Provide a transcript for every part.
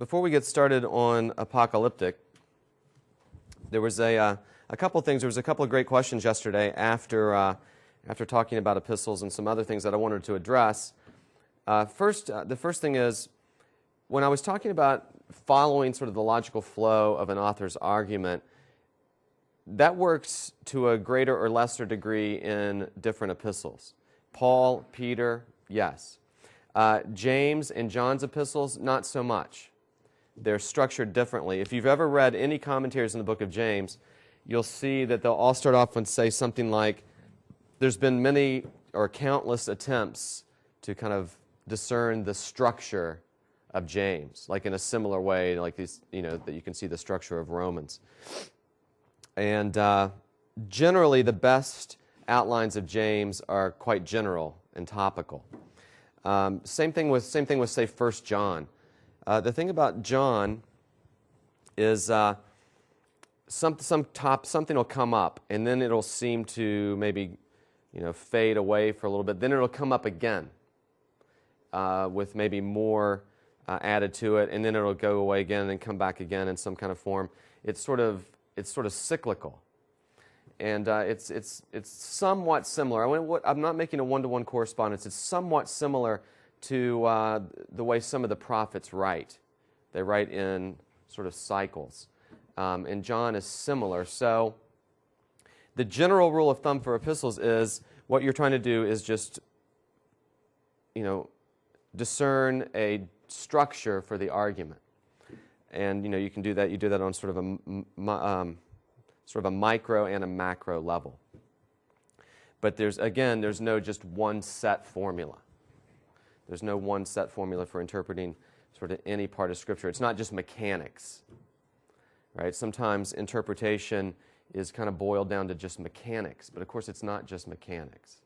Before we get started on Apocalyptic, there was a couple things. There was a couple of great questions yesterday after talking about epistles and some other things that I wanted to address. The first thing is, when I was talking about following sort of the logical flow of an author's argument, that works to a greater or lesser degree in different epistles. Paul, Peter, yes. James and John's epistles, not so much. They're structured differently. If you've ever read any commentaries in the book of James, you'll see that they'll all start off and say something like, there's been many or countless attempts to kind of discern the structure of James, like in a similar way, like these, that you can see the structure of Romans. And generally, the best outlines of James are quite general and topical. Same thing with say 1 John. The thing about John is something will come up, and then it'll seem to maybe fade away for a little bit. Then it'll come up again with maybe more added to it, and then it'll go away again and then come back again in some kind of form. It's sort of cyclical, and it's somewhat similar. I'm not making a one-to-one correspondence. It's somewhat similar to the way some of the prophets write. They write in sort of cycles, and John is similar. So the general rule of thumb for epistles is what you're trying to do is just discern a structure for the argument, and you can do that. You do that on sort of a micro and a macro level. But there's no just one set formula. There's no one set formula for interpreting sort of any part of Scripture. It's not just mechanics, right? Sometimes interpretation is kind of boiled down to just mechanics, but of course it's not just mechanics.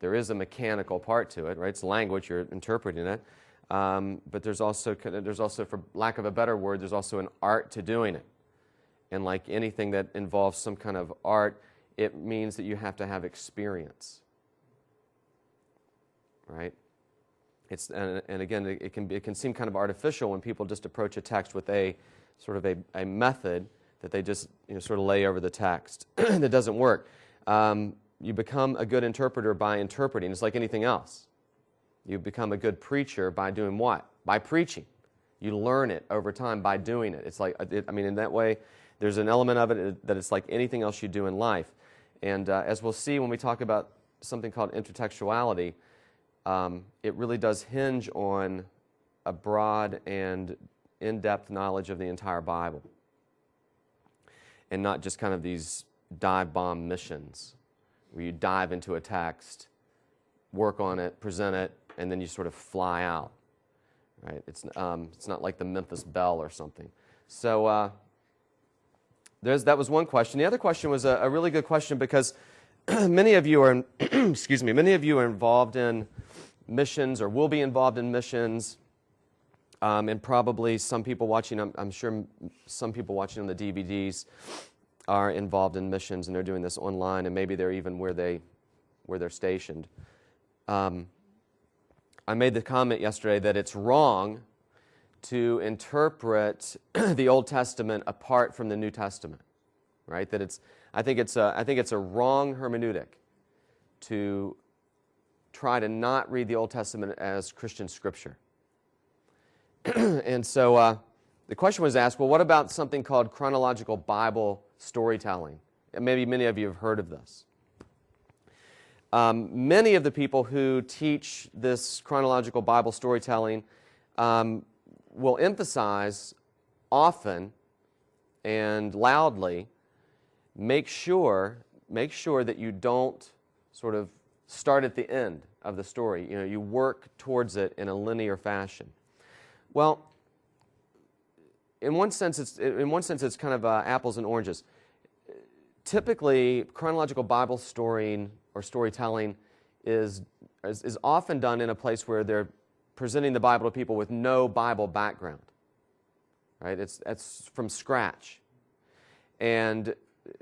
There is a mechanical part to it, right? It's language, you're interpreting it, but there's also, for lack of a better word, there's also an art to doing it. And like anything that involves some kind of art, it means that you have to have experience, right? And again, it can seem kind of artificial when people just approach a text with a sort of a method that they just sort of lay over the text. That doesn't work. You become a good interpreter by interpreting. It's like anything else. You become a good preacher by doing what? By preaching. You learn it over time by doing it. It's like, in that way, there's an element of it that it's like anything else you do in life. And as we'll see when we talk about something called intertextuality, it really does hinge on a broad and in-depth knowledge of the entire Bible, and not just kind of these dive bomb missions where you dive into a text, work on it, present it, and then you sort of fly out. Right? It's not like the Memphis Belle or something. So that was one question. The other question was a really good question because many of you are many of you are involved in missions or will be involved in missions, and probably some people watching, I'm sure some people watching on the DVDs are involved in missions, and they're doing this online, and maybe they're even where they're stationed. I made the comment yesterday that it's wrong to interpret the Old Testament apart from the New Testament, right? I think it's a wrong hermeneutic to try to not read the Old Testament as Christian Scripture. And so the question was asked, well, what about something called chronological Bible storytelling? And maybe many of you have heard of this. Many of the people who teach this chronological Bible storytelling will emphasize often and loudly, make sure that you don't sort of start at the end of the story. You work towards it in a linear fashion. Well, in one sense, it's kind of apples and oranges. Typically, chronological Bible storying or storytelling is often done in a place where they're presenting the Bible to people with no Bible background. Right? It's from scratch, and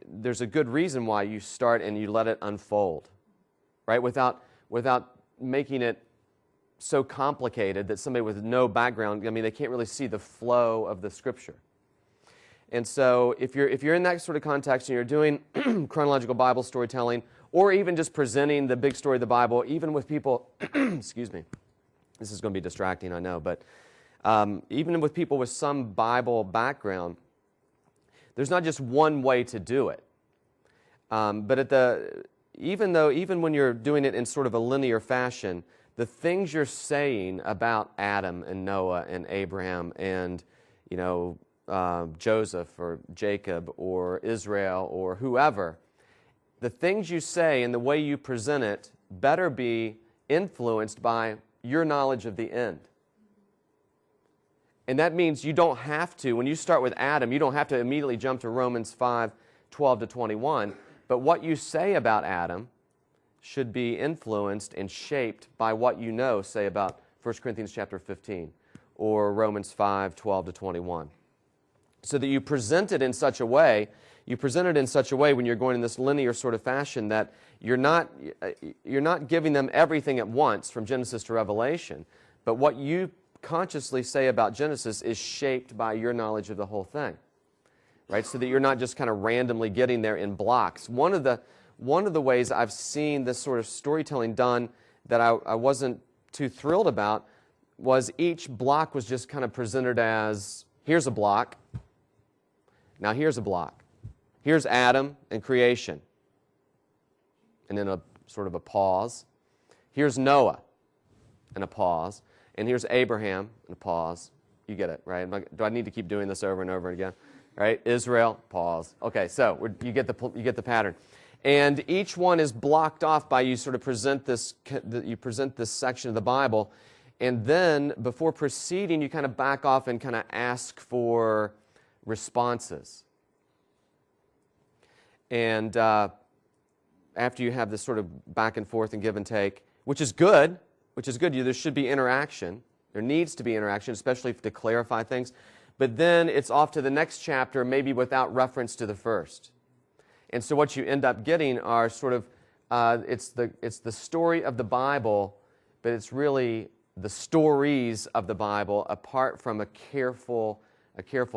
there's a good reason why you start and you let it unfold, right? Without making it so complicated that somebody with no background, I mean, they can't really see the flow of the Scripture. And so if you're in that sort of context and you're doing chronological Bible storytelling, or even just presenting the big story of the Bible, even with people, excuse me, this is going to be distracting, I know, but even with people with some Bible background, there's not just one way to do it. But even when you're doing it in sort of a linear fashion, the things you're saying about Adam and Noah and Abraham and, Joseph or Jacob or Israel or whoever, the things you say and the way you present it better be influenced by your knowledge of the end. And that means you don't have to, when you start with Adam, you don't have to immediately jump to Romans 5:12-21, but what you say about Adam should be influenced and shaped by what you know, say, about 1 Corinthians chapter 15 or Romans 5:12-21. So that you present it in such a way, when you're going in this linear sort of fashion, that you're not giving them everything at once from Genesis to Revelation, but what you consciously say about Genesis is shaped by your knowledge of the whole thing, right? So that you're not just kind of randomly getting there in blocks. One of the ways I've seen this sort of storytelling done that I wasn't too thrilled about was each block was just kind of presented as, here's a block, now here's a block. Here's Adam and creation. And then a sort of a pause. Here's Noah and a pause. And here's Abraham and a pause. You get it, right? Do I need to keep doing this over and over again? Right? Israel, pause. Okay, so you get the pattern. And each one is blocked off by you sort of present this section of the Bible. And then before proceeding, you kind of back off and kind of ask for responses. And after you have this sort of back and forth and give and take, which is good, there should be interaction. There needs to be interaction, especially to clarify things. But then it's off to the next chapter, maybe without reference to the first. And so what you end up getting are sort of, it's the story of the Bible, but it's really the stories of the Bible apart from a careful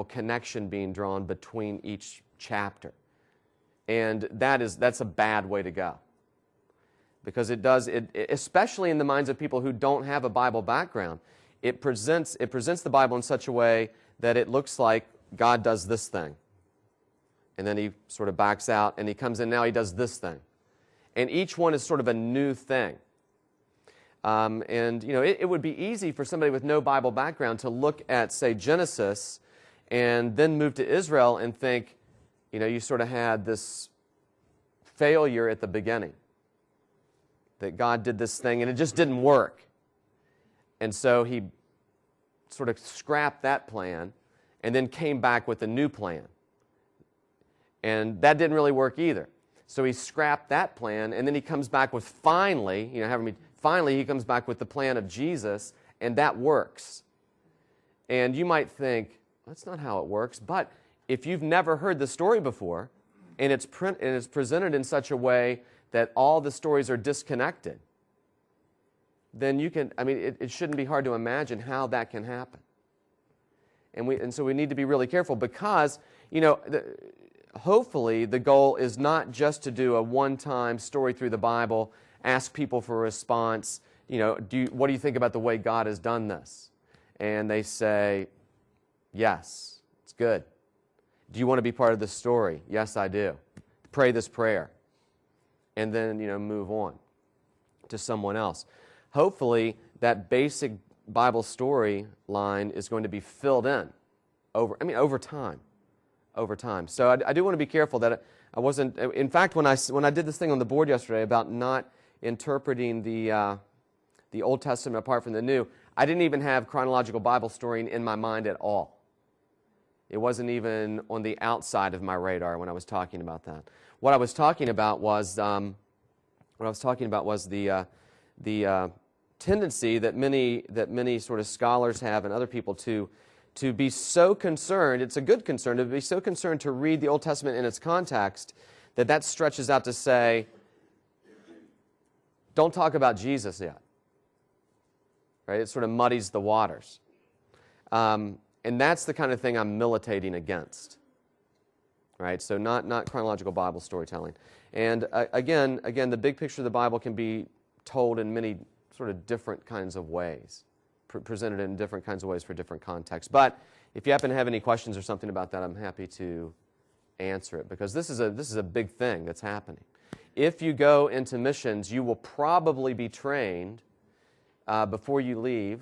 connection being drawn between each chapter. And that's a bad way to go. Because it especially in the minds of people who don't have a Bible background, it presents the Bible in such a way that it looks like God does this thing. And then he sort of backs out, and he comes in, now he does this thing. And each one is sort of a new thing. It would be easy for somebody with no Bible background to look at, say, Genesis, and then move to Israel and think, you sort of had this failure at the beginning. That God did this thing, and it just didn't work. And so he sort of scrapped that plan, and then came back with a new plan. And that didn't really work either. So he scrapped that plan, and then he comes back with finally he comes back with the plan of Jesus, and that works. And you might think, that's not how it works. But if you've never heard the story before, and it's presented in such a way that all the stories are disconnected, then it shouldn't be hard to imagine how that can happen. And so we need to be really careful because, hopefully the goal is not just to do a one-time story through the Bible, ask people for a response, what do you think about the way God has done this? And they say, yes, it's good. Do you want to be part of this story? Yes, I do. Pray this prayer. And then, move on to someone else. Hopefully, that basic Bible story line is going to be filled in over time. So I do want to be careful that I wasn't. In fact, when I did this thing on the board yesterday about not interpreting the Old Testament apart from the New, I didn't even have chronological Bible storying in my mind at all. It wasn't even on the outside of my radar when I was talking about that. What I was talking about was the tendency that many sort of scholars have and other people to be so concerned. It's a good concern to be so concerned to read the Old Testament in its context that stretches out to say, don't talk about Jesus yet. right? It sort of muddies the waters. And that's the kind of thing I'm militating against, right? So not chronological Bible storytelling. And again, the big picture of the Bible can be told in many sort of different kinds of ways, presented in different kinds of ways for different contexts. But if you happen to have any questions or something about that, I'm happy to answer it, because this is a big thing that's happening. If you go into missions, you will probably be trained before you leave.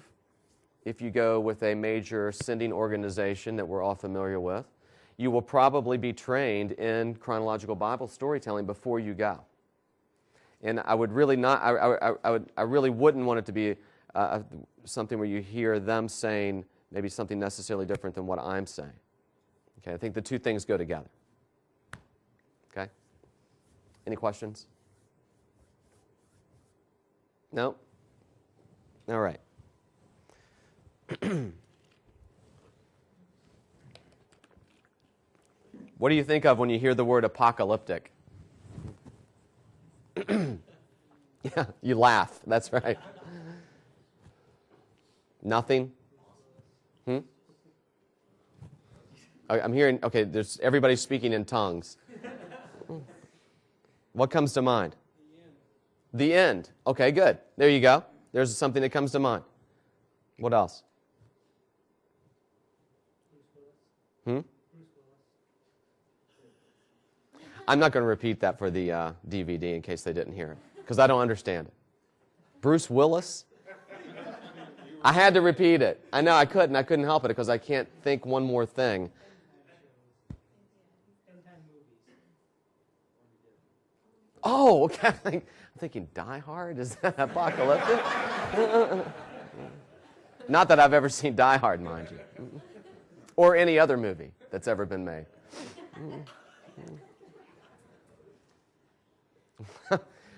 If you go with a major sending organization that we're all familiar with, you will probably be trained in chronological Bible storytelling before you go. And I would really not. I really wouldn't want it to be something where you hear them saying maybe something necessarily different than what I'm saying. Okay, I think the two things go together. Okay. Any questions? No? All right. What do you think of when you hear the word apocalyptic? Yeah, you laugh. That's right. Nothing? I'm hearing, okay, there's everybody's speaking in tongues. What comes to mind? The end. Okay, good. There you go. There's something that comes to mind. What else? I'm not going to repeat that for the DVD in case they didn't hear it, because I don't understand it. Bruce Willis? I had to repeat it. I know I couldn't. I couldn't help it because I can't think one more thing. Oh, okay. I'm thinking Die Hard? Is that apocalyptic? Not that I've ever seen Die Hard, mind you. Or any other movie that's ever been made.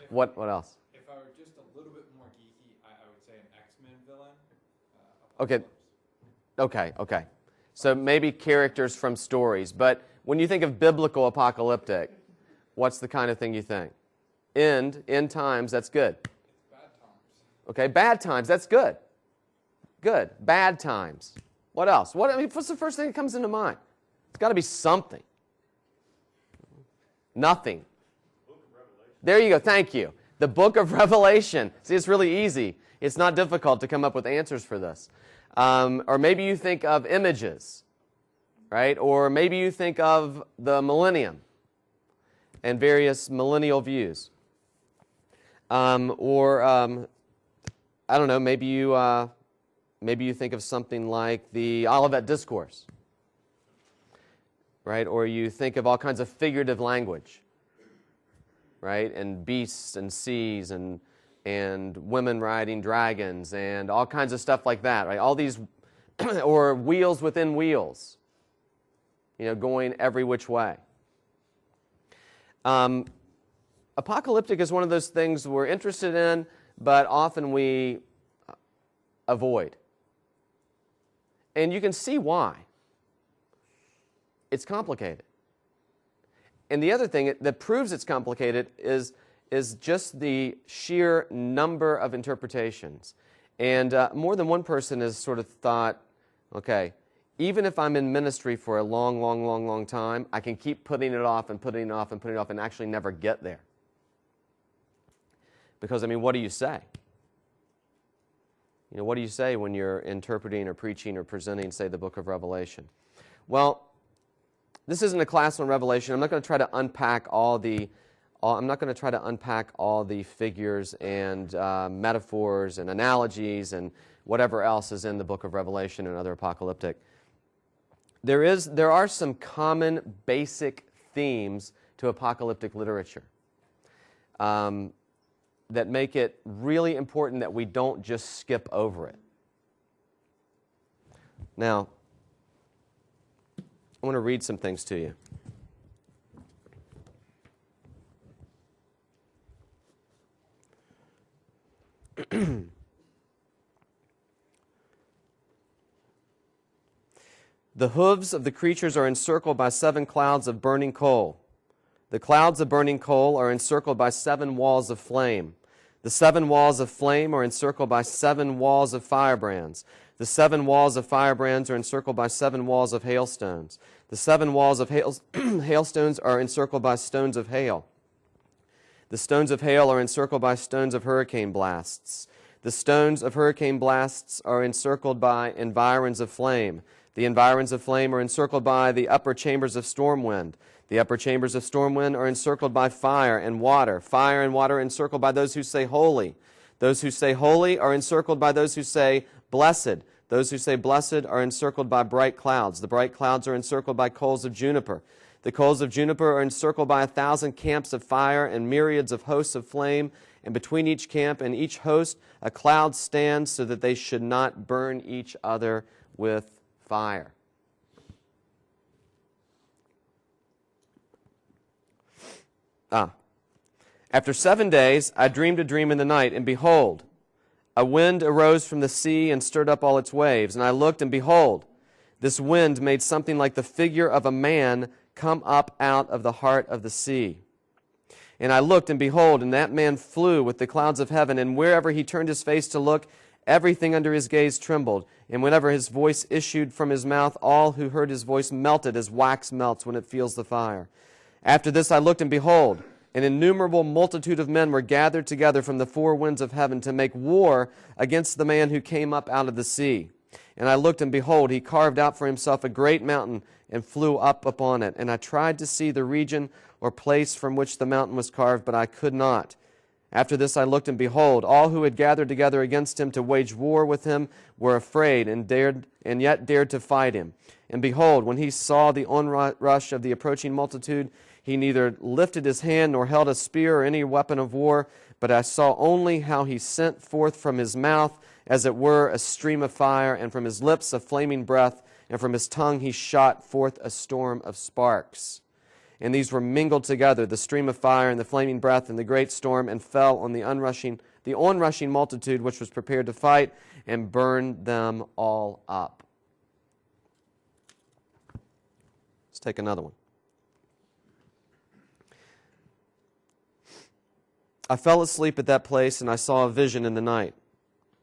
What else? If I were just a little bit more geeky, I would say an X-Men villain. Okay. So maybe characters from stories. But when you think of biblical apocalyptic, what's the kind of thing you think? End times, that's good. Bad times. Okay, bad times, that's good. Good. Bad times. What else? What's the first thing that comes into mind? It's got to be something. Nothing. There you go. Thank you. The book of Revelation. See, it's really easy. It's not difficult to come up with answers for this. Or maybe you think of images, right? Or maybe you think of the millennium and various millennial views. I don't know, maybe you think of something like the Olivet Discourse, right? Or you think of all kinds of figurative language, right? And beasts and seas and women riding dragons and all kinds of stuff like that, right? All these, or wheels within wheels, going every which way. Apocalyptic is one of those things we're interested in, but often we avoid. And you can see why. It's complicated. And the other thing that proves it's complicated is just the sheer number of interpretations. And more than one person has sort of thought, okay, even if I'm in ministry for a long time, I can keep putting it off and putting it off and putting it off and actually never get there. Because, what do you say? What do you say when you're interpreting or preaching or presenting, say, the book of Revelation? Well, this isn't a class on Revelation. I'm not going to try to unpack all the figures and metaphors and analogies and whatever else is in the book of Revelation and other apocalyptic. There are some common basic themes to apocalyptic literature that make it really important that we don't just skip over it. Now, I want to read some things to you. The hooves of the creatures are encircled by 7 clouds of burning coal. The clouds of burning coal are encircled by 7 walls of flame. The 7 walls of flame are encircled by 7 walls of firebrands. The 7 walls of firebrands are encircled by 7 walls of hailstones. The 7 walls of hailstones are encircled by stones of hail. The stones of hail are encircled by stones of hurricane blasts. The stones of hurricane blasts are encircled by environs of flame. The environs of flame are encircled by the upper chambers of storm wind. The upper chambers of storm wind are encircled by fire and water. Fire and water are encircled by those who say holy. Those who say holy are encircled by those who say blessed. Those who say blessed are encircled by bright clouds. The bright clouds are encircled by coals of juniper. The coals of juniper are encircled by 1,000 camps of fire and myriads of hosts of flame. And between each camp and each host, a cloud stands so that they should not burn each other with fire. After 7 days, I dreamed a dream in the night, and behold, a wind arose from the sea and stirred up all its waves. And I looked, and behold, this wind made something like the figure of a man come up out of the heart of the sea. And I looked, and behold, and that man flew with the clouds of heaven, and wherever he turned his face to look, everything under his gaze trembled. And whenever his voice issued from his mouth, all who heard his voice melted as wax melts when it feels the fire. After this I looked, and behold, an innumerable multitude of men were gathered together from the 4 winds of heaven to make war against the man who came up out of the sea. And I looked, and behold, he carved out for himself a great mountain and flew up upon it. And I tried to see the region or place from which the mountain was carved, but I could not. After this I looked, and behold, all who had gathered together against him to wage war with him were afraid and yet dared to fight him. And behold, when he saw the onrush of the approaching multitude, he neither lifted his hand nor held a spear or any weapon of war, but I saw only how he sent forth from his mouth, as it were, a stream of fire, and from his lips a flaming breath, and from his tongue he shot forth a storm of sparks. And these were mingled together, the stream of fire and the flaming breath and the great storm, and fell on the onrushing multitude which was prepared to fight, and burned them all up. Let's take another one. I fell asleep at that place, and I saw a vision in the night.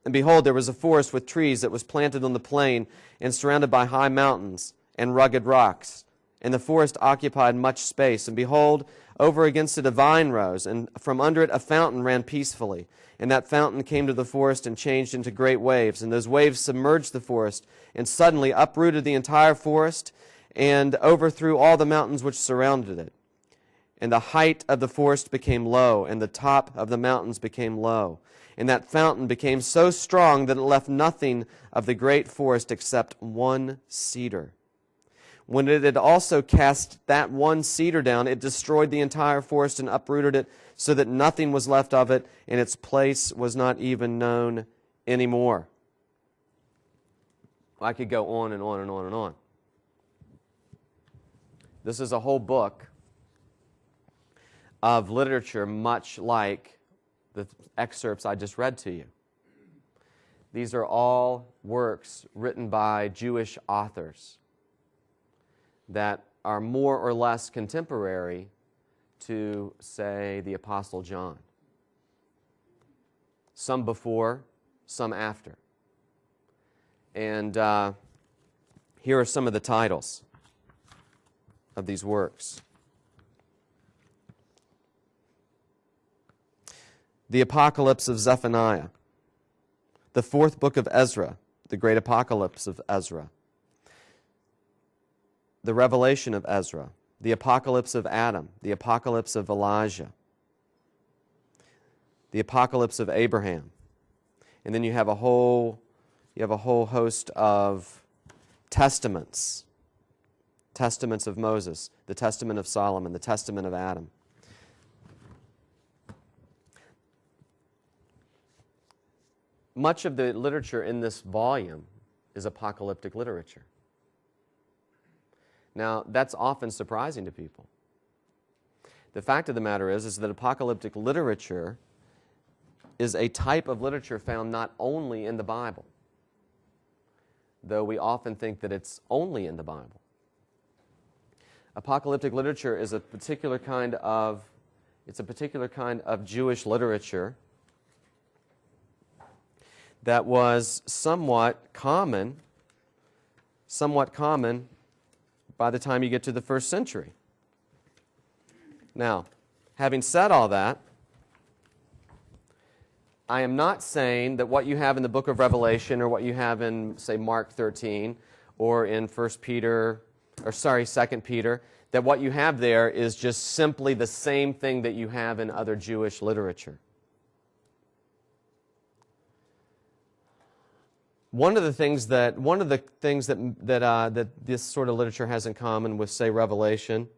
And behold, there was a forest with trees that was planted on the plain and surrounded by high mountains and rugged rocks. And the forest occupied much space. And behold, over against it a vine rose, and from under it a fountain ran peacefully. And that fountain came to the forest and changed into great waves. And those waves submerged the forest, and suddenly uprooted the entire forest, and overthrew all the mountains which surrounded it. And the height of the forest became low, and the top of the mountains became low. And that fountain became so strong that it left nothing of the great forest except one cedar. When it had also cast that one cedar down, it destroyed the entire forest and uprooted it, so that nothing was left of it, and its place was not even known anymore. I could go on and on and on and on. This is a whole book of literature, much like the excerpts I just read to you. These are all works written by Jewish authors that are more or less contemporary to, say, the Apostle John. Some before, some after. And here are some of the titles of these works. The Apocalypse of Zephaniah, the 4th book of Ezra, the great apocalypse of Ezra, the Revelation of Ezra, the Apocalypse of Adam, the Apocalypse of Elijah, the Apocalypse of Abraham, and then you have a whole host of testaments of Moses, the Testament of Solomon, the Testament of Adam. Much of the literature in this volume is apocalyptic literature. Now, that's often surprising to people. The fact of the matter is that apocalyptic literature is a type of literature found not only in the Bible, though we often think that it's only in the Bible. Apocalyptic literature is a particular kind of Jewish literature that was somewhat common by the time you get to the first century. Now, having said all that, I am not saying that what you have in the book of Revelation or what you have in, say, Mark 13 or in 2 Peter, that what you have there is just simply the same thing that you have in other Jewish literature. One of the things that this sort of literature has in common with, say, Revelation,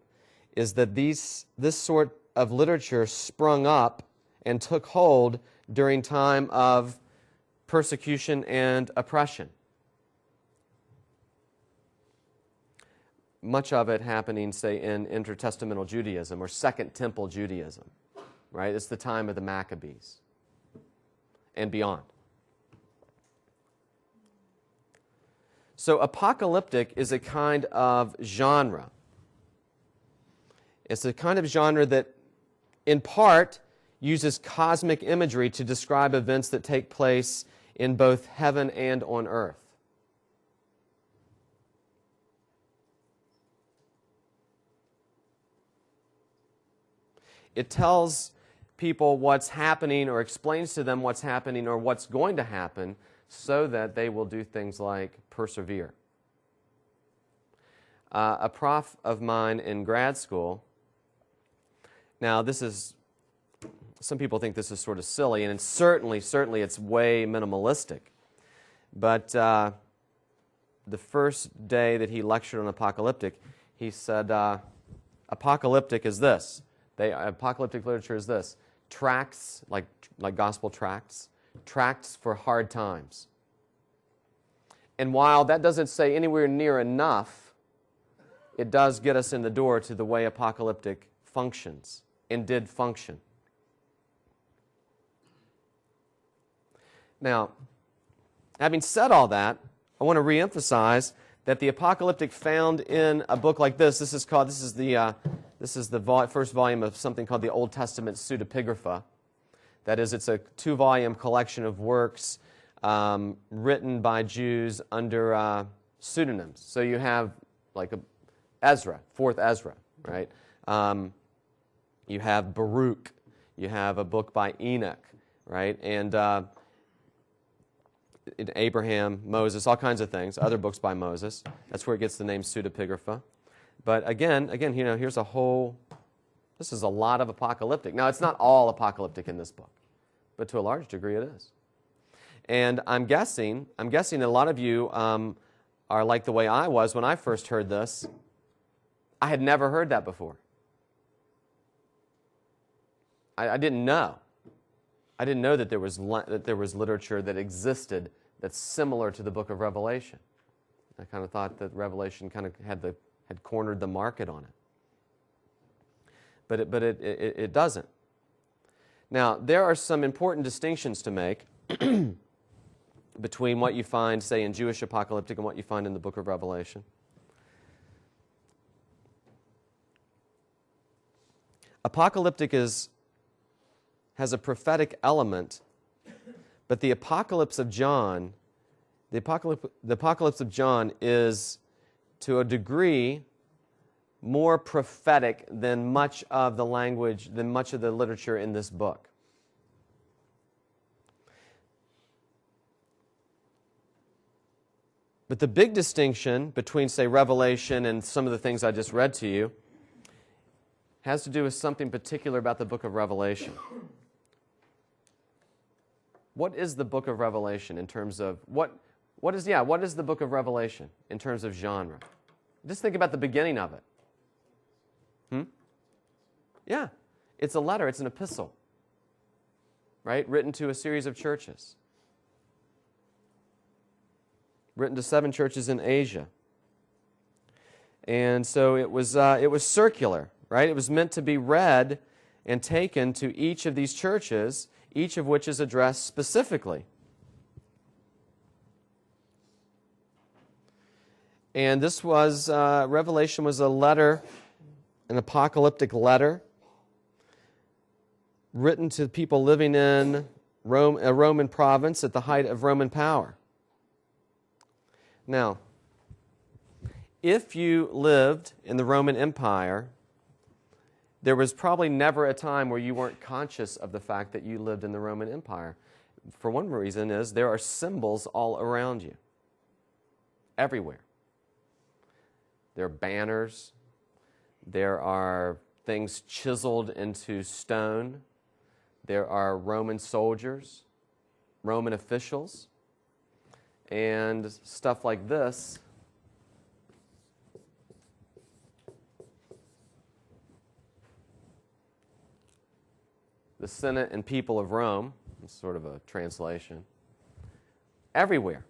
is that this sort of literature sprung up and took hold during time of persecution and oppression. Much of it happening, say, in intertestamental Judaism or Second Temple Judaism, right? It's the time of the Maccabees and beyond. So apocalyptic is a kind of genre. It's a kind of genre that, in part, uses cosmic imagery to describe events that take place in both heaven and on earth. It tells people what's happening or explains to them what's happening or what's going to happen so that they will do things like persevere. A prof of mine in grad school, now this is, some people think this is sort of silly, and it's certainly it's way minimalistic. But the first day that he lectured on Apocalyptic, he said, Apocalyptic is this. Apocalyptic literature is this. Tracts, like gospel tracts for hard times. And while that doesn't say anywhere near enough, it does get us in the door to the way Apocalyptic functions and did function. Now, having said all that, I want to reemphasize that the Apocalyptic found in a book like this. This is the first volume of something called the Old Testament Pseudepigrapha. That is, it's a 2-volume collection of works written by Jews under pseudonyms. So you have like Ezra, 4th Ezra, right? You have Baruch. You have a book by Enoch, right? And Abraham, Moses, all kinds of things, other books by Moses. That's where it gets the name Pseudepigrapha. But again, here's this is a lot of apocalyptic. Now, it's not all apocalyptic in this book, but to a large degree it is. And I'm guessing that a lot of you are like the way I was when I first heard this. I had never heard that before. I didn't know. I didn't know that there was literature that existed that's similar to the book of Revelation. I kind of thought that Revelation kind of had cornered the market on it. But it doesn't. Now, there are some important distinctions to make between what you find, say, in Jewish apocalyptic and what you find in the book of Revelation. Apocalyptic has a prophetic element, but the apocalypse of John is, to a degree, more prophetic than much of the literature in this book. But the big distinction between, say, Revelation and some of the things I just read to you has to do with something particular about the book of Revelation. What is the book of Revelation in terms of what is the book of Revelation in terms of genre? Just think about the beginning of it. Yeah, it's a letter, it's an epistle, right? Written to a series of churches. Written to 7 churches in Asia. And so it was circular, right? It was meant to be read and taken to each of these churches, each of which is addressed specifically. And this was, Revelation was a letter, an apocalyptic letter, written to people living in a Roman province at the height of Roman power. Now, if you lived in the Roman Empire, there was probably never a time where you weren't conscious of the fact that you lived in the Roman Empire. For one reason is there are symbols all around you, everywhere. There are banners, there are things chiseled into stone, there are Roman soldiers, Roman officials, and stuff like this. The Senate and people of Rome, it's sort of a translation. Everywhere.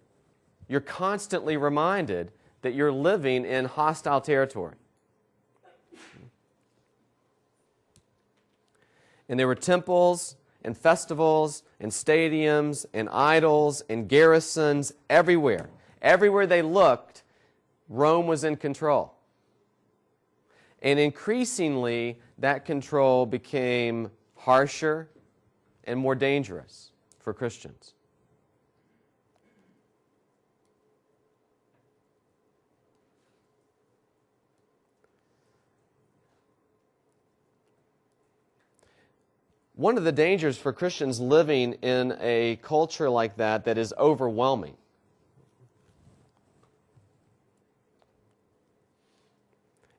You're constantly reminded that you're living in hostile territory. And there were temples and festivals and stadiums and idols and garrisons everywhere. Everywhere they looked, Rome was in control. And increasingly, that control became harsher and more dangerous for Christians. One of the dangers for Christians living in a culture like that is overwhelming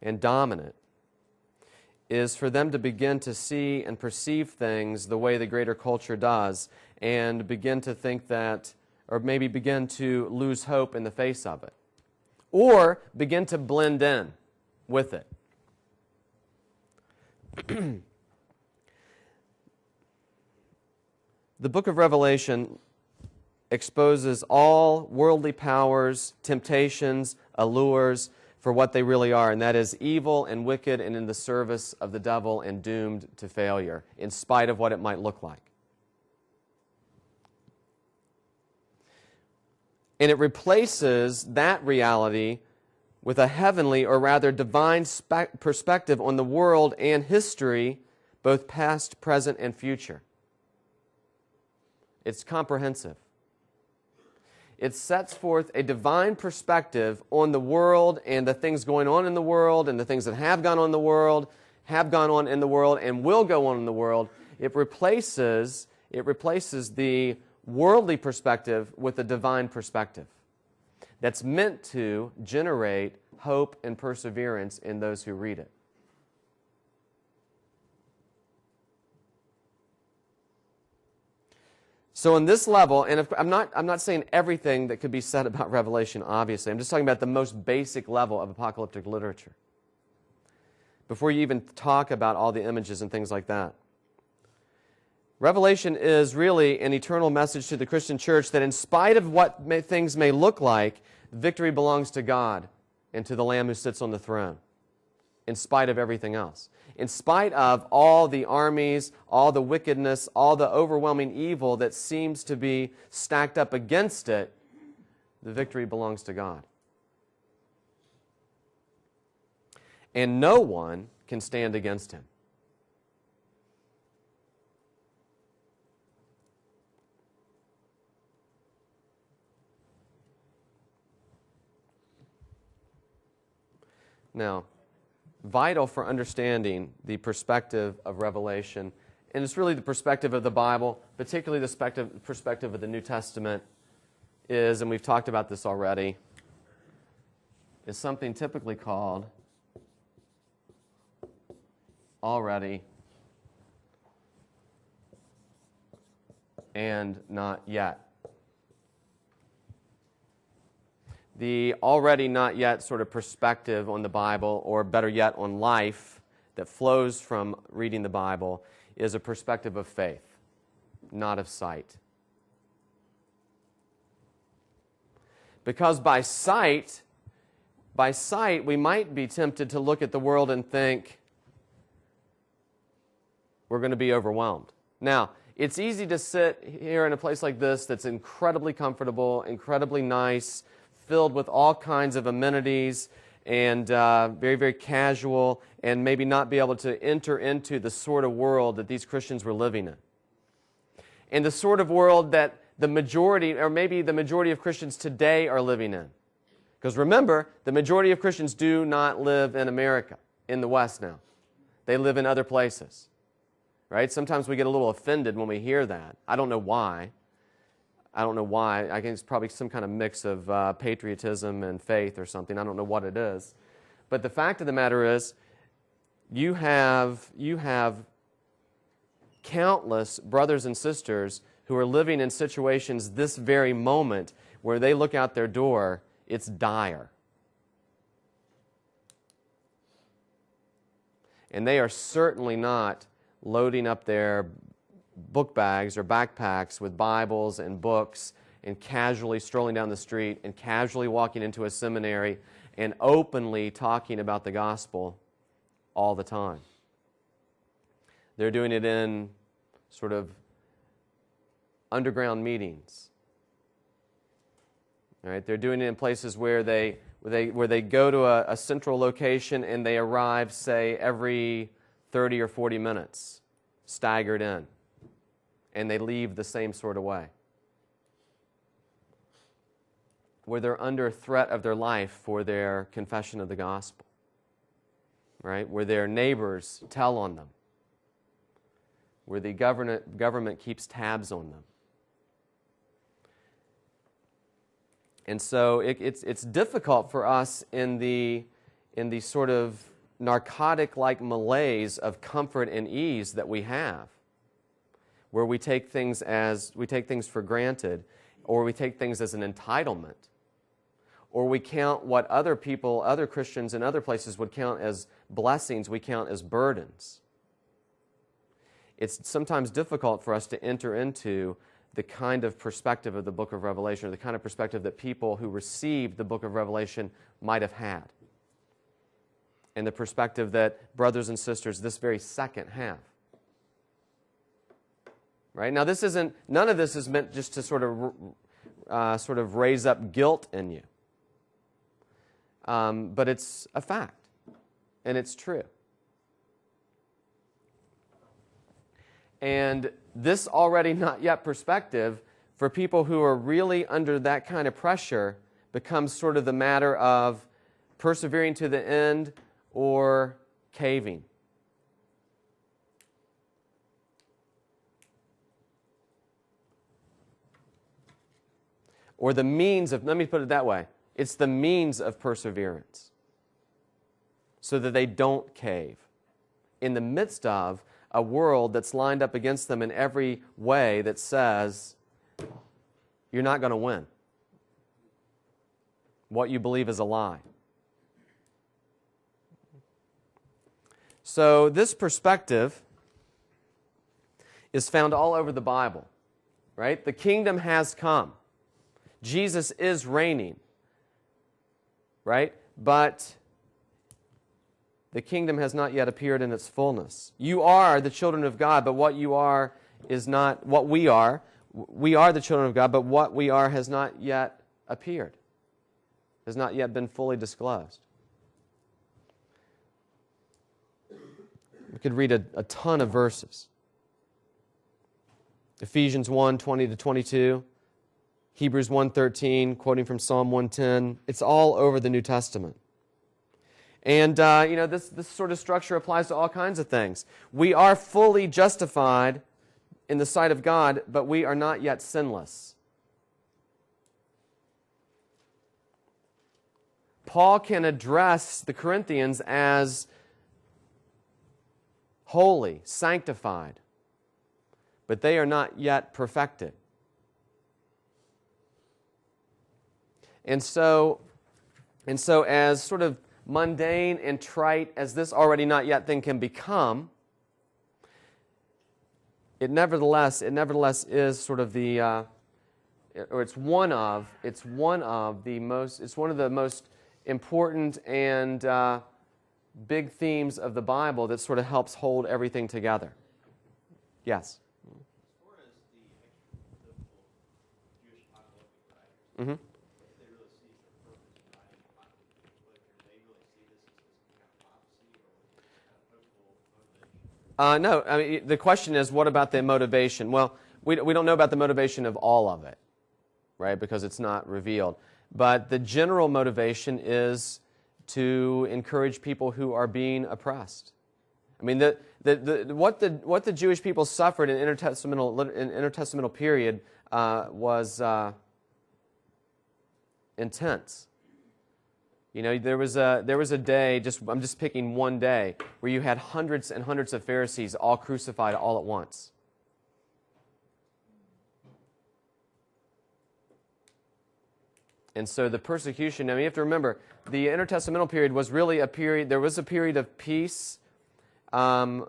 and dominant is for them to begin to see and perceive things the way the greater culture does and begin to think that, or maybe begin to lose hope in the face of it, or begin to blend in with it. The book of Revelation exposes all worldly powers, temptations, allures for what they really are, and that is evil and wicked and in the service of the devil and doomed to failure, in spite of what it might look like. And it replaces that reality with a heavenly, or rather divine perspective on the world and history, both past, present, and future. It's comprehensive. It sets forth a divine perspective on the world and the things going on in the world and the things that have gone on in the world, and will go on in the world. It replaces the worldly perspective with a divine perspective that's meant to generate hope and perseverance in those who read it. So on this level, and I'm not saying everything that could be said about Revelation, obviously. I'm just talking about the most basic level of apocalyptic literature. Before you even talk about all the images and things like that. Revelation is really an eternal message to the Christian church that in spite of what things may look like, victory belongs to God and to the Lamb who sits on the throne, in spite of everything else. In spite of all the armies, all the wickedness, all the overwhelming evil that seems to be stacked up against it, the victory belongs to God. And no one can stand against Him. Now, vital for understanding the perspective of Revelation, and it's really the perspective of the Bible, particularly the perspective of the New Testament, is, and we've talked about this already, is something typically called already and not yet. The already not yet sort of perspective on the Bible, or better yet on life, that flows from reading the Bible is a perspective of faith, not of sight. Because by sight, we might be tempted to look at the world and think we're going to be overwhelmed. Now, it's easy to sit here in a place like this that's incredibly comfortable, incredibly nice, filled with all kinds of amenities, and very, very casual, and maybe not be able to enter into the sort of world that these Christians were living in. and the sort of world that the majority, or maybe the majority of Christians today are living in. Because remember, the majority of Christians do not live in America, in the West now. They live in other places. Right? Sometimes we get a little offended when we hear that. I don't know why. I think it's probably some kind of mix of patriotism and faith or something. I don't know what it is. But the fact of the matter is, you have countless brothers and sisters who are living in situations this very moment where they look out their door, it's dire. And they are certainly not loading up their book bags or backpacks with Bibles and books and casually strolling down the street and casually walking into a seminary and openly talking about the gospel all the time. They're doing it in sort of underground meetings. Right? They're doing it in places where they go to a central location and they arrive, say, every 30 or 40 minutes, staggered in, and they leave the same sort of way, where they're under threat of their life for their confession of the gospel, right? Where their neighbors tell on them, where the government keeps tabs on them. And so it's difficult for us in the sort of narcotic-like malaise of comfort and ease that we have, where we take things for granted, or we take things as an entitlement, or we count what other Christians in other places would count as blessings, we count as burdens. It's sometimes difficult for us to enter into the kind of perspective of the book of Revelation, or the kind of perspective that people who received the book of Revelation might have had, and the perspective that brothers and sisters this very second have. Right? Now, none of this is meant just to sort of raise up guilt in you. But it's a fact, and it's true. And this already not yet perspective, for people who are really under that kind of pressure, becomes sort of the matter of persevering to the end or caving. Or the means of, let me put it that way, it's the means of perseverance, so that they don't cave in the midst of a world that's lined up against them in every way that says, you're not going to win. What you believe is a lie. So this perspective is found all over the Bible, right? The kingdom has come. Jesus is reigning, right? But the kingdom has not yet appeared in its fullness. You are the children of God, but what you are is not what we are. We are the children of God, but what we are has not yet appeared, has not yet been fully disclosed. We could read a ton of verses. Ephesians 1, 20 to 22, Hebrews 1:13, quoting from Psalm 110. It's all over the New Testament. And, this sort of structure applies to all kinds of things. We are fully justified in the sight of God, but we are not yet sinless. Paul can address the Corinthians as holy, sanctified, but they are not yet perfected. And so as sort of mundane and trite as this already not yet thing can become, it nevertheless is sort of it's one of the most important and big themes of the Bible that sort of helps hold everything together. Yes? As far as the Jewish apocalyptic writers, Mm-hmm. they really see the purpose behind apocalyptic literature. They really see this as kind of prophecy or kind of hopeful motivation. No, I mean, the question is, what about the motivation? Well, we don't know about the motivation of all of it, right, because it's not revealed. But the general motivation is to encourage people who are being oppressed. I mean, what the Jewish people suffered in intertestamental period was intense. You know, there was a day, I'm just picking one day, where you had hundreds and hundreds of Pharisees all crucified all at once. And so the persecution, I mean, you have to remember, the intertestamental period was really a period, there was a period of peace after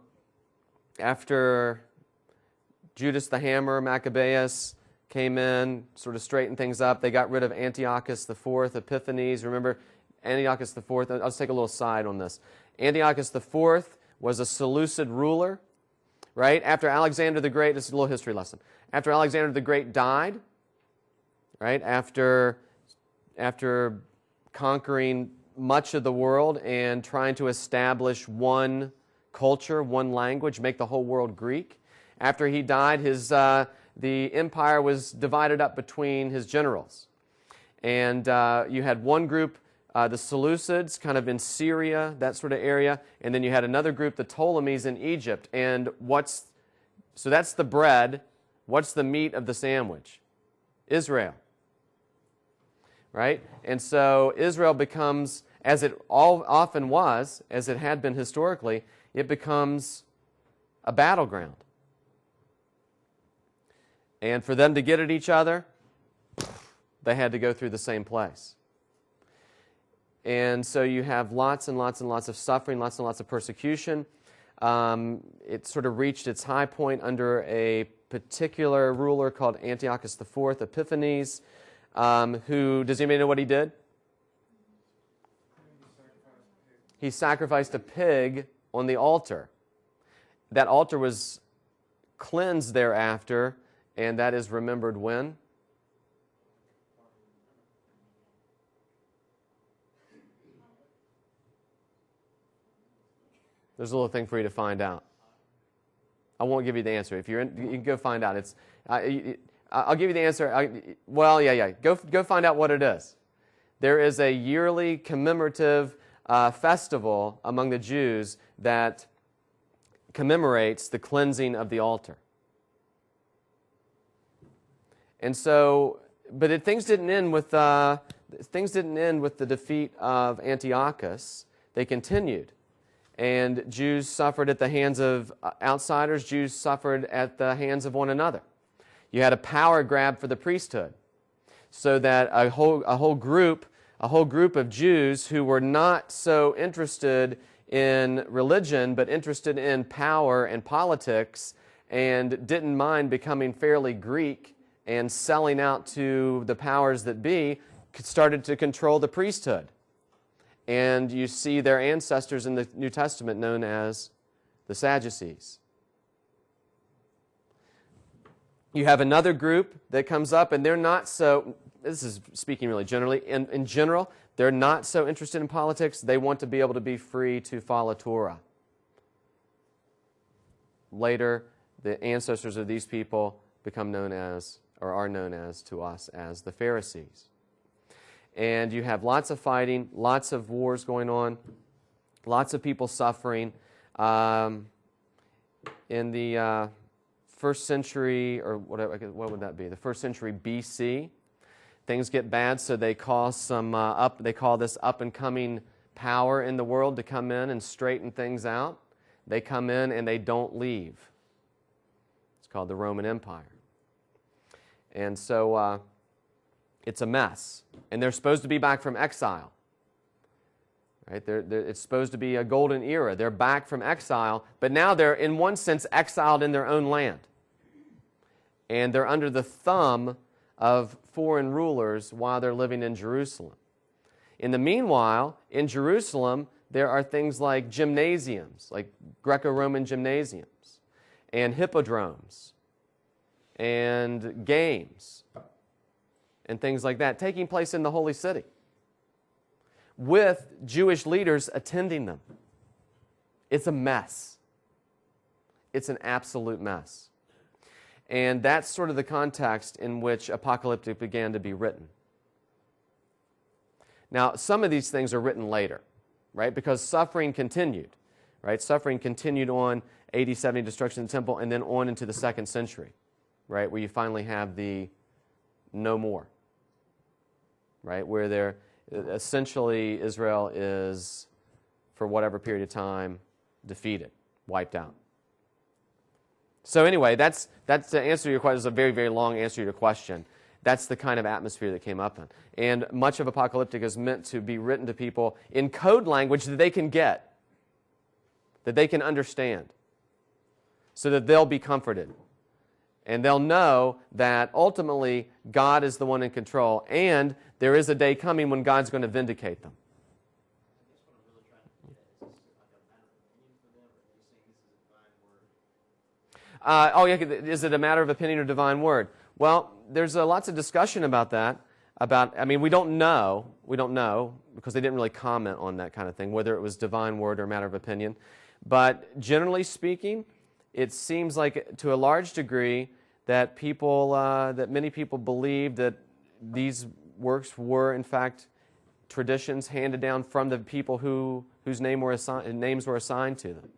Judas the Hammer, Maccabeus, came in, sort of straightened things up. They got rid of Antiochus IV, Epiphanes. Remember, Antiochus IV, I'll just take a little side on this. Antiochus IV was a Seleucid ruler, right? After Alexander the Great, this is a little history lesson. After Alexander the Great died, right, after conquering much of the world and trying to establish one culture, one language, make the whole world Greek. After he died, the empire was divided up between his generals. And you had one group, the Seleucids, kind of in Syria, that sort of area, and then you had another group, the Ptolemies in Egypt. And so that's the bread. What's the meat of the sandwich? Israel. Right? And so Israel becomes, as it often was, as it had been historically, it becomes a battleground. And for them to get at each other, they had to go through the same place. And so you have lots and lots and lots of suffering, lots and lots of persecution. It sort of reached its high point under a particular ruler called Antiochus IV, Epiphanes, who, does anybody know what he did? He sacrificed a pig on the altar. That altar was cleansed thereafter, and that is remembered when? There's a little thing for you to find out. I won't give you the answer. If you're in, you can go find out. I'll give you the answer. Go find out what it is. There is a yearly commemorative festival among the Jews that commemorates the cleansing of the altar. And so, but things didn't end with the defeat of Antiochus. They continued. And Jews suffered at the hands of outsiders. Jews suffered at the hands of one another. You had a power grab for the priesthood, so that a whole group of Jews who were not so interested in religion but interested in power and politics and didn't mind becoming fairly Greek and selling out to the powers that be, started to control the priesthood. And you see their ancestors in the New Testament known as the Sadducees. You have another group that comes up, and they're not so, this is speaking really generally, in general, they're not so interested in politics. They want to be able to be free to follow Torah. Later, the ancestors of these people become known as, or are known as to us, as the Pharisees. And you have lots of fighting, lots of wars going on, lots of people suffering. In the first century, or what would that be? The first century BC, things get bad, so they call they call this up and coming power in the world to come in and straighten things out. They come in and they don't leave. It's called the Roman Empire. And so it's a mess. And they're supposed to be back from exile. Right? It's supposed to be a golden era. They're back from exile, but now they're, in one sense, exiled in their own land. And they're under the thumb of foreign rulers while they're living in Jerusalem. In the meanwhile, in Jerusalem, there are things like gymnasiums, like Greco-Roman gymnasiums, and hippodromes, and games, and things like that taking place in the holy city, with Jewish leaders attending them. It's a mess. It's an absolute mess. And that's sort of the context in which Apocalyptic began to be written. Now, some of these things are written later, right? Because suffering continued, right? Suffering continued on AD 70, destruction of the temple, and then on into the 2nd century, right? Where you finally have the no more, right? Where there essentially Israel is, for whatever period of time, defeated, wiped out. So anyway, that's to answer your question. It's a very, very long answer to your question. That's the kind of atmosphere that came up in. And much of Apocalyptic is meant to be written to people in code language that they can get, that they can understand, so that they'll be comforted. And they'll know that ultimately God is the one in control, and there is a day coming when God's going to vindicate them. Is it a matter of opinion or divine word? Well, there's lots of discussion about that. We don't know, because they didn't really comment on that kind of thing, whether it was divine word or matter of opinion. But generally speaking, it seems like, to a large degree, that many people believe that these works were, in fact, traditions handed down from the people whose names were assigned to them.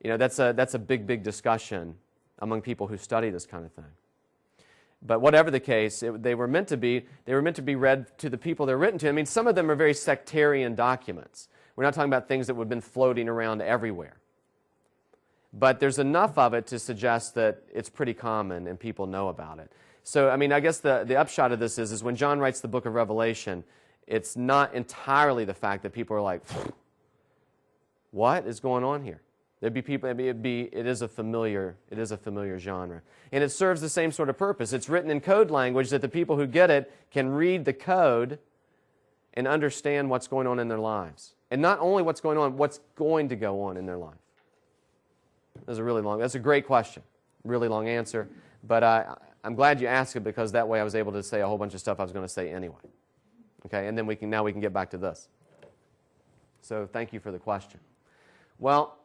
That's a big, big discussion among people who study this kind of thing. But whatever the case, they were meant to be read to the people they're written to. Some of them are very sectarian documents. We're not talking about things that would have been floating around everywhere. But there's enough of it to suggest that it's pretty common and people know about it. So, I guess the upshot of this is when John writes the book of Revelation, it's not entirely the fact that people are like, what is going on here? There'd be people. It is a familiar genre, and it serves the same sort of purpose. It's written in code language that the people who get it can read the code and understand what's going on in their lives, and not only what's going on, what's going to go on in their life. That's a great question, really long answer, but I'm glad you asked it, because that way I was able to say a whole bunch of stuff I was going to say anyway. Okay, and then we can get back to this. So thank you for the question. Well,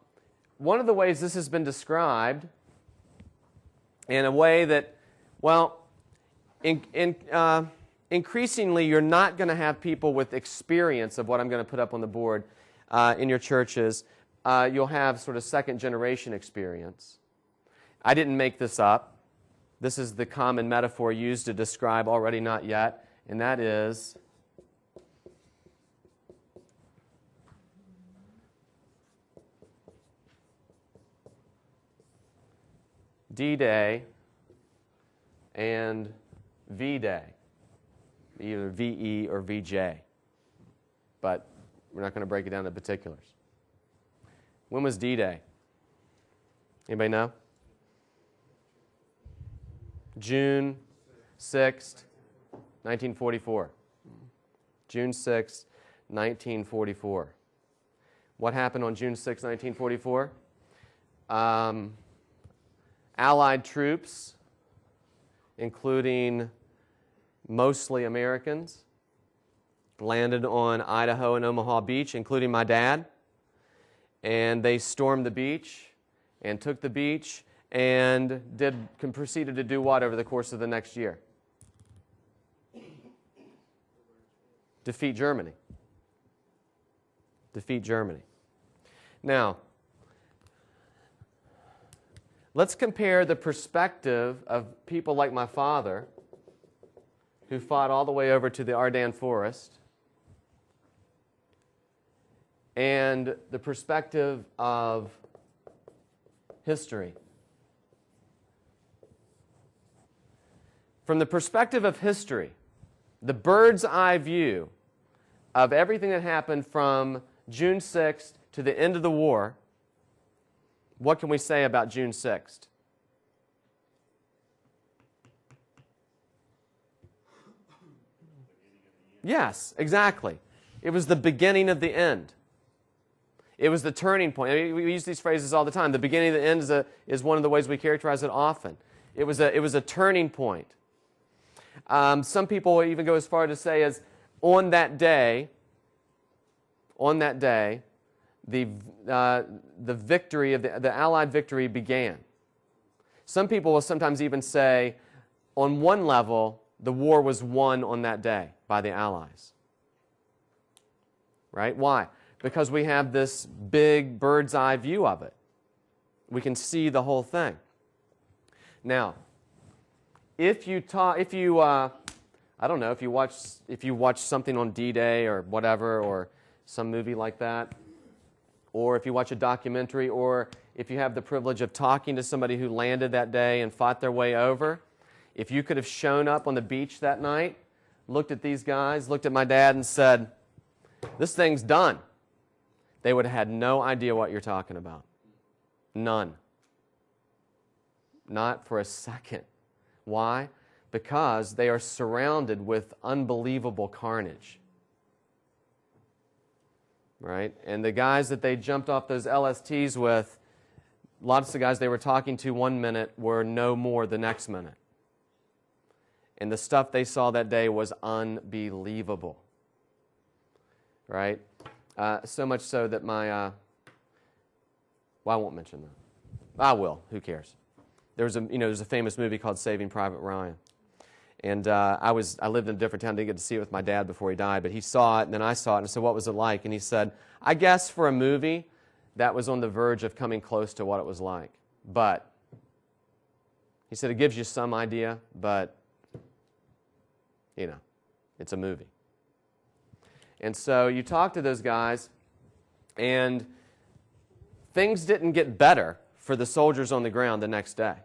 one of the ways this has been described in a way that, increasingly you're not going to have people with experience of what I'm going to put up on the board in your churches. You'll have sort of second-generation experience. I didn't make this up. This is the common metaphor used to describe already not yet, and that is D-Day and V-Day, either VE or VJ. But we're not going to break it down to particulars. When was D-Day? Anybody know? June 6th, 1944. June 6th, 1944. What happened on June 6th, 1944? Allied troops, including mostly Americans, landed on Idaho and Omaha Beach, including my dad. And they stormed the beach and took the beach and proceeded to do what over the course of the next year? Defeat Germany. Defeat Germany. Now, let's compare the perspective of people like my father, who fought all the way over to the Ardennes Forest, and the perspective of history. From the perspective of history, the bird's eye view of everything that happened from June 6th to the end of the war, what can we say about June 6th? Yes, exactly. It was the beginning of the end. It was the turning point. We use these phrases all the time. The beginning of the end is one of the ways we characterize it often. It was a turning point. Some people even go as far to say as on that day, the victory of the Allied victory began. Some people will sometimes even say, on one level, the war was won on that day by the Allies. Right? Why? Because we have this big bird's eye view of it. We can see the whole thing. Now, if you watch something on D-Day or whatever, or some movie like that, or if you watch a documentary, or if you have the privilege of talking to somebody who landed that day and fought their way over, if you could have shown up on the beach that night, looked at these guys, looked at my dad and said, "This thing's done," they would have had no idea what you're talking about. None. Not for a second. Why? Because they are surrounded with unbelievable carnage. Right? And the guys that they jumped off those LSTs with, lots of guys they were talking to one minute were no more the next minute. And the stuff they saw that day was unbelievable. Right? So much so that I won't mention that. I will. Who cares? There's a famous movie called Saving Private Ryan. And I lived in a different town, didn't get to see it with my dad before he died, but he saw it, and then I saw it, and I said, "What was it like?" And he said, "I guess for a movie, that was on the verge of coming close to what it was like. But," he said, "it gives you some idea, but, it's a movie." And so you talk to those guys, and things didn't get better for the soldiers on the ground the next day.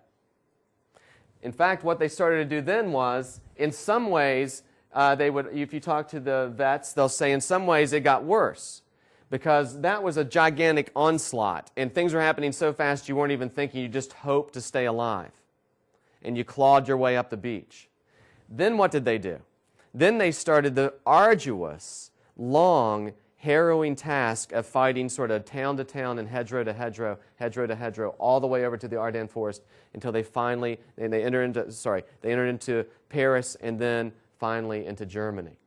In fact, what they started to do then was, in some ways, if you talk to the vets, they'll say in some ways it got worse, because that was a gigantic onslaught, and things were happening so fast you weren't even thinking, you just hoped to stay alive. And you clawed your way up the beach. Then what did they do? Then they started the arduous, long, harrowing task of fighting sort of town to town and hedgerow to hedgerow, hedgerow to hedgerow, all the way over to the Ardennes forest until they entered into Paris and then finally into Germany.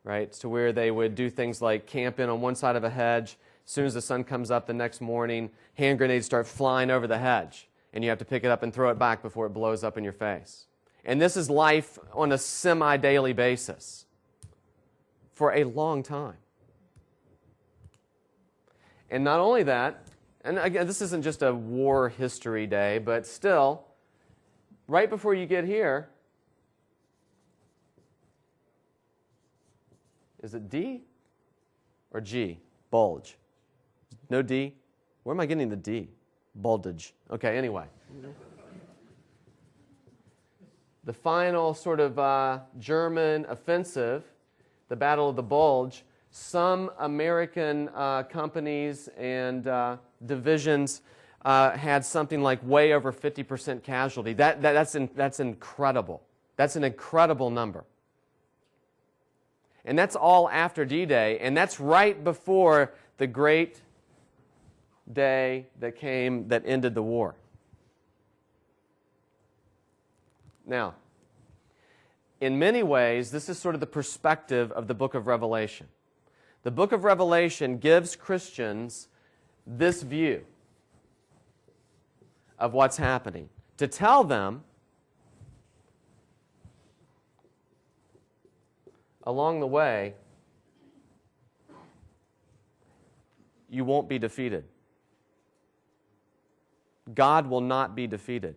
Right? To where they would do things like camp in on one side of a hedge. As soon as the sun comes up the next morning, hand grenades start flying over the hedge, and you have to pick it up and throw it back before it blows up in your face. And this is life on a semi-daily basis for a long time. And not only that, and again, this isn't just a war history day, but still, right before you get here, is it D or G? Bulge. No D? Where am I getting the D? Bulge. Okay, anyway. The final sort of German offensive, the Battle of the Bulge, some American companies and divisions had something like way over 50% casualty. That's incredible. That's an incredible number. And that's all after D-Day, and that's right before the great day that came that ended the war. Now, in many ways, this is sort of the perspective of the book of Revelation. The book of Revelation gives Christians this view of what's happening, to tell them along the way, you won't be defeated. God will not be defeated.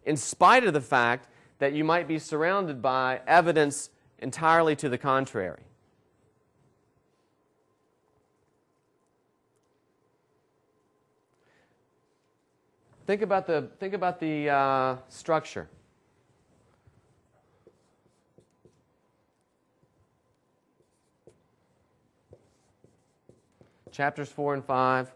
In spite of the fact that you might be surrounded by evidence entirely to the contrary. Think about the structure. Chapters 4 and 5.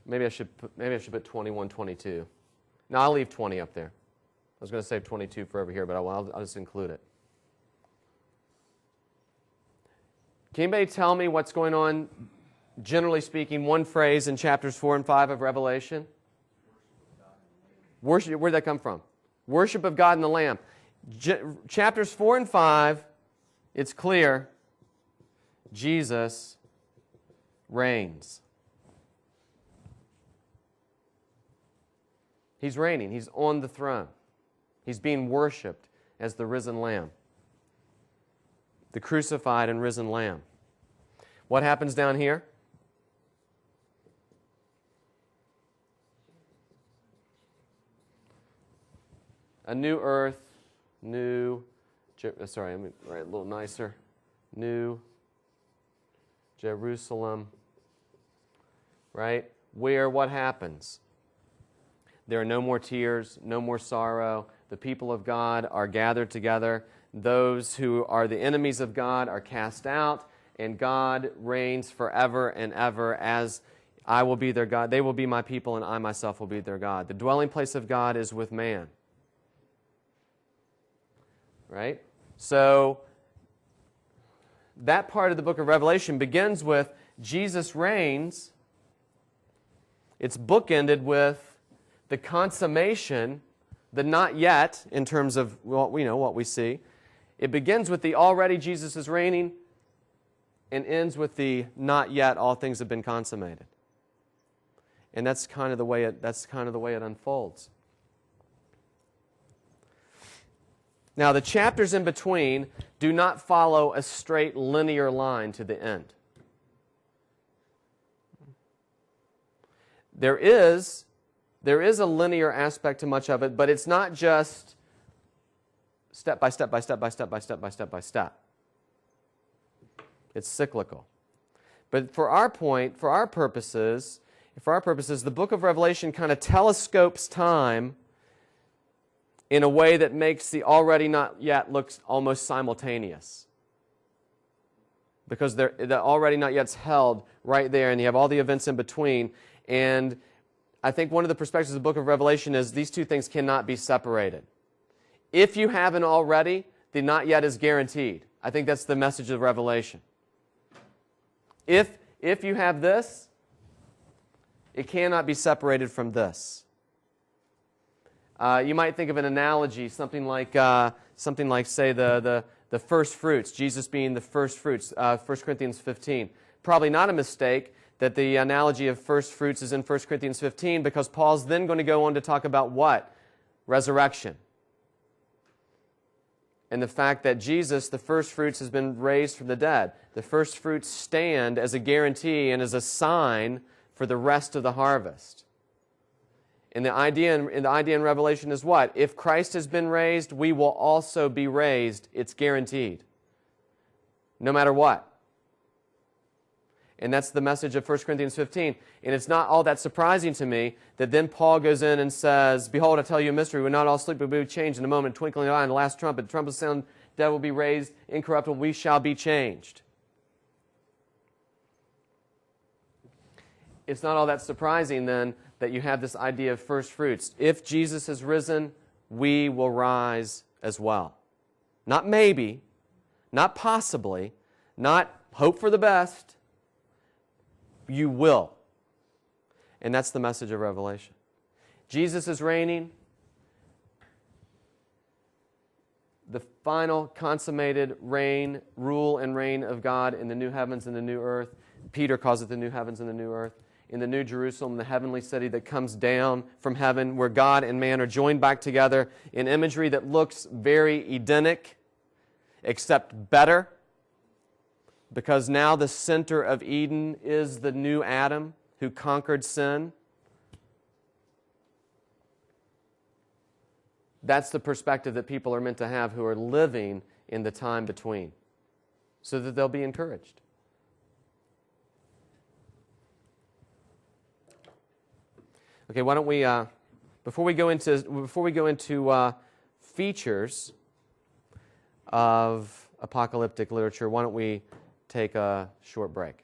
Maybe I should put 21, 22. No, I'll leave 20 up there. I was going to save 22 for over here, but I'll just include it. Can anybody tell me what's going on, generally speaking, one phrase in chapters 4 and 5 of Revelation? Worship, where did that come from? Worship of God and the Lamb. Chapters 4 and 5, it's clear, Jesus reigns. He's reigning. He's on the throne. He's being worshipped as the risen Lamb, the crucified and risen Lamb. What happens down here? A new earth, new, sorry, let me write a little nicer. New Jerusalem, right? Where what happens? There are no more tears, no more sorrow. The people of God are gathered together. Those who are the enemies of God are cast out, and God reigns forever and ever as I will be their God. They will be my people, and I myself will be their God. The dwelling place of God is with man. Right? So, that part of the book of Revelation begins with Jesus reigns. It's bookended with the consummation, the not yet, in terms of what we know, what we see. It begins with the already Jesus is reigning and ends with the not yet, all things have been consummated. And that's kind of the way it unfolds. Now, the chapters in between do not follow a straight linear line to the end. There is a linear aspect to much of it, but it's not just step by step by step by step by step by step by step. It's cyclical. But for our purposes, the book of Revelation kind of telescopes time in a way that makes the already not yet looks almost simultaneous. Because the already not yet's held right there, and you have all the events in between. And I think one of the perspectives of the book of Revelation is these two things cannot be separated. If you haven't already, the not yet is guaranteed. I think that's the message of Revelation. If you have this, it cannot be separated from this. You might think of an analogy, something like say, the first fruits, Jesus being the first fruits, 1 Corinthians 15. Probably not a mistake that the analogy of first fruits is in 1 Corinthians 15, because Paul's then going to go on to talk about what? Resurrection. And the fact that Jesus, the first fruits, has been raised from the dead. The first fruits stand as a guarantee and as a sign for the rest of the harvest. And the idea in Revelation is what? If Christ has been raised, we will also be raised. It's guaranteed. No matter what. And that's the message of 1 Corinthians 15. And it's not all that surprising to me that then Paul goes in and says, "Behold, I tell you a mystery. We will not all sleep, but we will be changed in a moment, twinkling of an eye, and the last trumpet. The trumpet sound, dead will be raised, incorruptible, we shall be changed." It's not all that surprising then that you have this idea of first fruits. If Jesus has risen, we will rise as well. Not maybe, not possibly, not hope for the best. You will. And that's the message of Revelation. Jesus is reigning. The final consummated reign, rule and reign of God in the new heavens and the new earth. Peter calls it the new heavens and the new earth. In the New Jerusalem, the heavenly city that comes down from heaven, where God and man are joined back together in imagery that looks very Edenic, except better, because now the center of Eden is the new Adam who conquered sin. That's the perspective that people are meant to have who are living in the time between, so that they'll be encouraged. Okay, why don't we, before we go into features of apocalyptic literature, why don't we take a short break?